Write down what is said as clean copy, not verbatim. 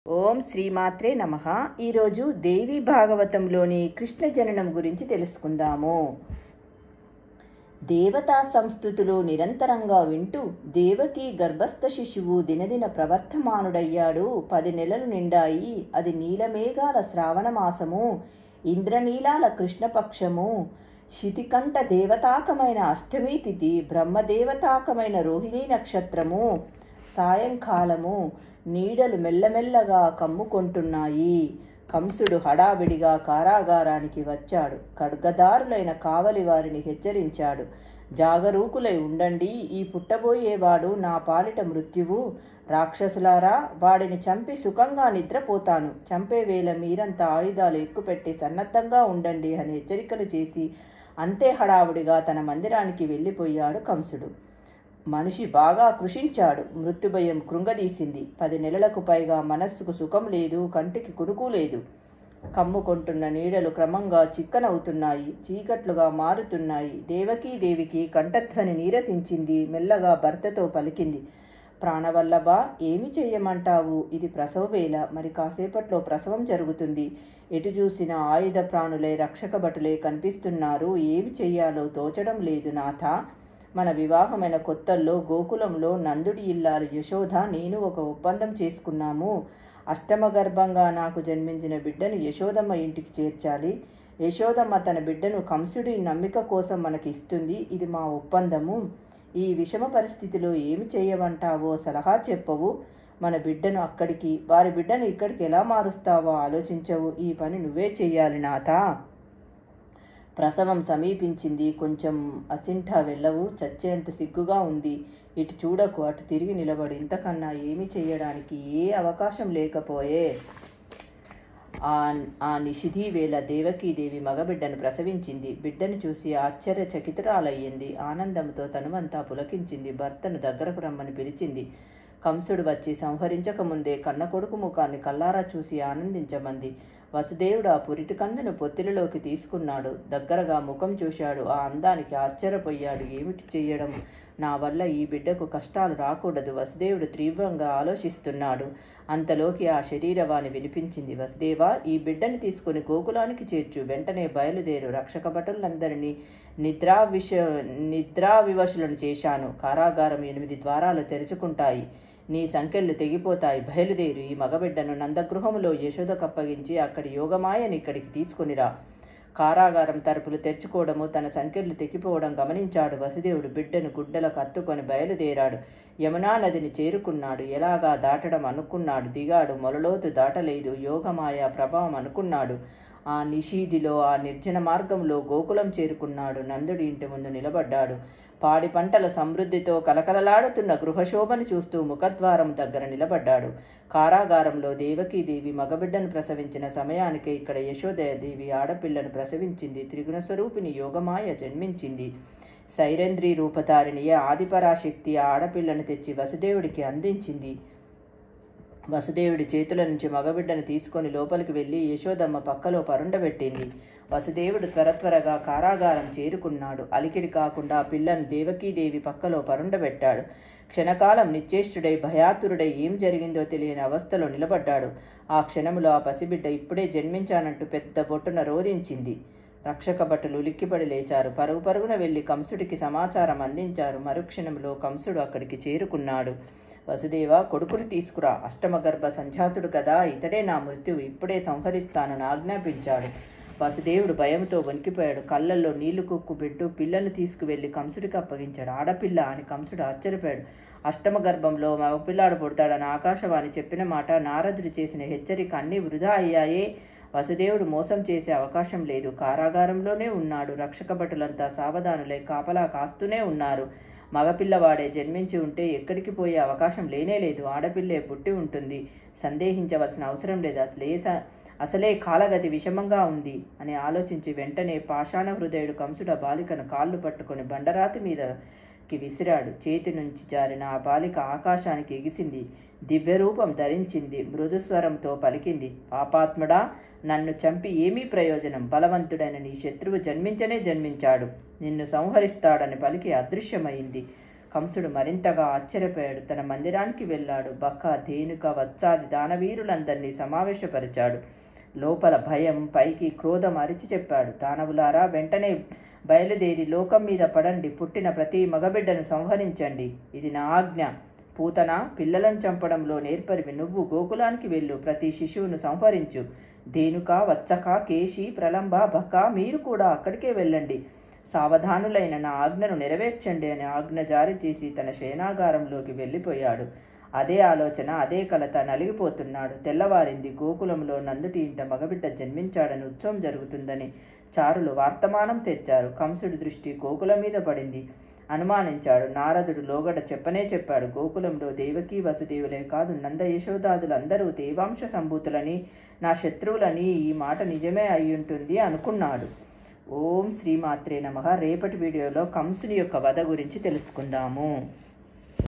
ఓం శ్రీమాత్రే నమః. ఈరోజు దేవి భాగవతంలోని కృష్ణ జననం గురించి తెలుసుకుందాము. దేవతా సంస్థుతులు నిరంతరంగా వింటూ దేవకి గర్భస్థ శిశువు దినదిన ప్రవర్తమానుడయ్యాడు. 10 నెలలు నిండాయి. అది నీలమేఘాల శ్రావణ మాసము, ఇంద్రనీలాల కృష్ణపక్షము, శితికంత దేవతాకమైన అష్టమి తిథి, బ్రహ్మదేవతాకమైన రోహిణీ నక్షత్రము. సాయంకాలము. నీడలు మెల్లమెల్లగా కమ్ముకొంటున్నాయి. కంసుడు హడావిడిగా కారాగారానికి వచ్చాడు. ఖడ్గదారులైన కావలి వారిని హెచ్చరించాడు. జాగరూకులై ఉండండి, ఈ పుట్టబోయేవాడు నా పాలిట మృత్యువు. రాక్షసులారా, వాడిని చంపి సుఖంగా నిద్రపోతాను. చంపే వేళ మీరంతా ఆయుధాలు ఎక్కుపెట్టి సన్నద్ధంగా ఉండండి అని హెచ్చరికలు చేసి అంతే హడావుడిగా తన మందిరానికి వెళ్ళిపోయాడు కంసుడు. మనిషి బాగా కృషించాడు. మృత్యుభయం కృంగదీసింది. 10 నెలలకు పైగా మనస్సుకు సుఖం లేదు, కంటికి కునుకు లేదు. కమ్ముకొంటున్న నీడలు క్రమంగా చిక్కనవుతున్నాయి, చీకట్లుగా మారుతున్నాయి. దేవికి కంఠధ్వని నీరసించింది. మెల్లగా భర్తతో పలికింది. ప్రాణవల్లభ, ఏమి చెయ్యమంటావు? ఇది ప్రసవ వేళ. మరి కాసేపట్లో ప్రసవం జరుగుతుంది. ఎటు చూసిన ఆయుధ ప్రాణులే, రక్షక భటులే కనిపిస్తున్నారు. ఏమి చెయ్యాలో తోచడం లేదు నాథ. మన వివాహమైన కొత్తల్లో గోకులంలో నందుడి ఇల్లాలు యశోద నేను ఒక ఒప్పందం చేసుకున్నాము. అష్టమ గర్భంగా నాకు జన్మించిన బిడ్డను యశోదమ్మ ఇంటికి చేర్చాలి. యశోదమ్మ తన బిడ్డను కంసుడి నమ్మిక కోసం మనకి ఇస్తుంది. ఇది మా ఒప్పందము. ఈ విషమ పరిస్థితిలో ఏమి చేయమంటావో సలహా చెప్పవు. మన బిడ్డను అక్కడికి, వారి బిడ్డను ఇక్కడికి ఎలా మారుస్తావో ఆలోచించవు. ఈ పని నువ్వే చెయ్యాలి నాథ. ప్రసవం సమీపించింది. కొంచెం అసింఠ వెళ్ళవు. చచ్చేంత సిగ్గుగా ఉంది. ఇటు చూడకు, అటు తిరిగి నిలబడు. ఇంతకన్నా ఏమి చెయ్యడానికి ఏ అవకాశం లేకపోయే. ఆ నిషిధి వేళ దేవి మగబిడ్డను ప్రసవించింది. బిడ్డను చూసి ఆశ్చర్యచకితురాలయ్యింది. ఆనందంతో తనువంతా పులకించింది. భర్తను దగ్గరకు రమ్మని పిలిచింది. కంసుడు వచ్చి సంహరించకముందే కన్న కొడుకు ముఖాన్ని కల్లారా చూసి ఆనందించమంది. వసుదేవుడు ఆ పురిటి కందును పొత్తిలిలోకి తీసుకున్నాడు. దగ్గరగా ముఖం చూశాడు. ఆ అందానికి ఆశ్చర్యపోయాడు. ఏమిటి చెయ్యడం? నా వల్ల ఈ బిడ్డకు కష్టాలు రాకూడదు. వసుదేవుడు తీవ్రంగా ఆలోచిస్తున్నాడు. అంతలోకి ఆ శరీరవాణి వినిపించింది. వసుదేవా, ఈ బిడ్డని తీసుకుని గోకులానికి చేర్చు. వెంటనే బయలుదేరు. రక్షక భటులందరినీ నిద్రావివశులను చేశాను. కారాగారం 8 ద్వారాలు తెరుచుకుంటాయి. నీ సంకెళ్ళు తెగిపోతాయి. బయలుదేరు. ఈ మగబిడ్డను నందగృహములో యశోదకప్పగించి అక్కడి యోగమాయని ఇక్కడికి తీసుకునిరా. కారాగారం తలుపులు తెరుచుకోవడము, తన సంకెళ్ళు తెగిపోవడం గమనించాడు వసుదేవుడు. బిడ్డను గుడ్డలకు అత్తుకొని బయలుదేరాడు. యమునా నదిని చేరుకున్నాడు. ఎలాగా దాటడం అనుకున్నాడు. దిగాడు. మొలలోతు దాటలేదు. యోగమాయ ప్రభావం అనుకున్నాడు. ఆ నిషీధిలో, ఆ నిర్జన మార్గంలో గోకులం చేరుకున్నాడు. నందుడి ఇంటి ముందు నిలబడ్డాడు. పాడి పంటల సమృద్ధితో కలకలలాడుతున్న గృహశోభను చూస్తూ ముఖద్వారం దగ్గర నిలబడ్డాడు. కారాగారంలో దేవి మగబిడ్డను ప్రసవించిన సమయానికే ఇక్కడ యశోదయాదేవి ఆడపిల్లను ప్రసవించింది. త్రిగుణ స్వరూపిణి యోగమాయ జన్మించింది. సైరంధ్రి రూపధారిణి ఆదిపరాశక్తి ఆ ఆడపిల్లను తెచ్చి వసుదేవుడికి అందించింది. వసుదేవుడి చేతుల నుంచి మగబిడ్డను తీసుకొని లోపలికి వెళ్ళి యశోదమ్మ పక్కలో పరుండబెట్టింది. వసుదేవుడు త్వరగా కారాగారం చేరుకున్నాడు. అలికిడి కాకుండా పిల్లను దేవి పక్కలో పరుండబెట్టాడు. క్షణకాలం నిశ్చేష్టుడై భయాతురుడై ఏం జరిగిందో తెలియని అవస్థలో నిలబడ్డాడు. ఆ క్షణంలో ఆ పసిబిడ్డ ఇప్పుడే జన్మించానంటూ పెద్ద బొట్టున రోధించింది. రక్షక భటులు ఉలిక్కిపడి లేచారు. పరుగున వెళ్లి కంసుడికి సమాచారం అందించారు. మరుక్షణంలో కంసుడు అక్కడికి చేరుకున్నాడు. వసుదేవ, కొడుకుని తీసుకురా. అష్టమ గర్భ సంజాతుడు కదా, ఇతడే నా మృత్యువు. ఇప్పుడే సంహరిస్తానని ఆజ్ఞాపించాడు. వసుదేవుడు భయంతో వణికిపోయాడు. కళ్ళల్లో నీళ్లు కుక్కుబెట్టు పిల్లను తీసుకువెళ్లి కంసుడికి అప్పగించాడు. ఆడపిల్ల అని కంసుడు ఆశ్చర్యపోయాడు. అష్టమ గర్భంలో మగపిల్లాడు పుడతాడని ఆకాశవాణి చెప్పిన మాట, నారదుడు చేసిన హెచ్చరిక అన్నీ వృధా అయ్యాయే. వసుదేవుడు మోసం చేసే అవకాశం లేదు. కారాగారంలోనే ఉన్నాడు. రక్షక భటులంతా సావధానులై కాపలా కాస్తూనే ఉన్నారు. మగపిల్లవాడే జన్మించి ఉంటే ఎక్కడికి పోయే అవకాశం లేనేలేదు. ఆడపిల్లే పుట్టి ఉంటుంది. సందేహించవలసిన అవసరం లేదు. అసలే కాలగతి విషమంగా ఉంది అని ఆలోచించి వెంటనే పాషాణ హృదయుడు కంసుడు ఆ బాలికను కాళ్ళు పట్టుకొని బండరాతి మీదకి విసిరాడు. చేతి నుంచి జారిన ఆ బాలిక ఆకాశానికి ఎగిసింది. దివ్యరూపం ధరించింది. మృదుస్వరంతో పలికింది. పాపాత్ముడా, నన్ను చంపి ఏమీ ప్రయోజనం? బలవంతుడైన నీ శత్రువు జన్మించాడు. నిన్ను సంహరిస్తాడని పలికి అదృశ్యమైంది. కంసుడు మరింతగా ఆశ్చర్యపోయాడు. తన మందిరానికి వెళ్ళాడు. బక, ధేనుక, వత్సాది దానవీరులందరినీ సమావేశపరిచాడు. లోపల భయం, పైకి క్రోధం అరిచి చెప్పాడు. దానవులారా, వెంటనే బయలుదేరి లోకం మీద పడండి. పుట్టిన ప్రతి మగబిడ్డను సంహరించండి. ఇది నా ఆజ్ఞ. పూతన, పిల్లలను చంపడంలో నేర్పరివి నువ్వు గోకులానికి వెళ్ళు. ప్రతి శిశువును సంహరించు. ధేనుక, వత్సక, కేశి, ప్రలంబ, బక, మీరు కూడా అక్కడికే వెళ్ళండి. సావధానులైన నా ఆజ్ఞను నెరవేర్చండి అని ఆజ్ఞ జారీ చేసి తన శయనాగారంలోకి వెళ్ళిపోయాడు. అదే ఆలోచన, అదే కలత. నలిగిపోతున్నాడు. తెల్లవారింది. గోకులంలో నందుటి ఇంట మగబిడ్డ జన్మించాడని, ఉత్సవం జరుగుతుందని చారులు వర్తమానం తెచ్చారు. కంసుడి దృష్టి గోకులం మీద పడింది. అనుమానించాడు. నారదుడు లోగడ చెప్పాడు. గోకులంలో దేవకీ వసుదేవులే కాదు, నంద యశోదాదులందరూ దేవాంశ సంభూతులని, నా శత్రువులని. ఈ మాట నిజమే అయ్యుంటుంది అనుకున్నాడు. ఓం శ్రీమాత్రే నమః. రేపటి వీడియోలో కంసుని యొక్క వధ గురించి తెలుసుకుందాము.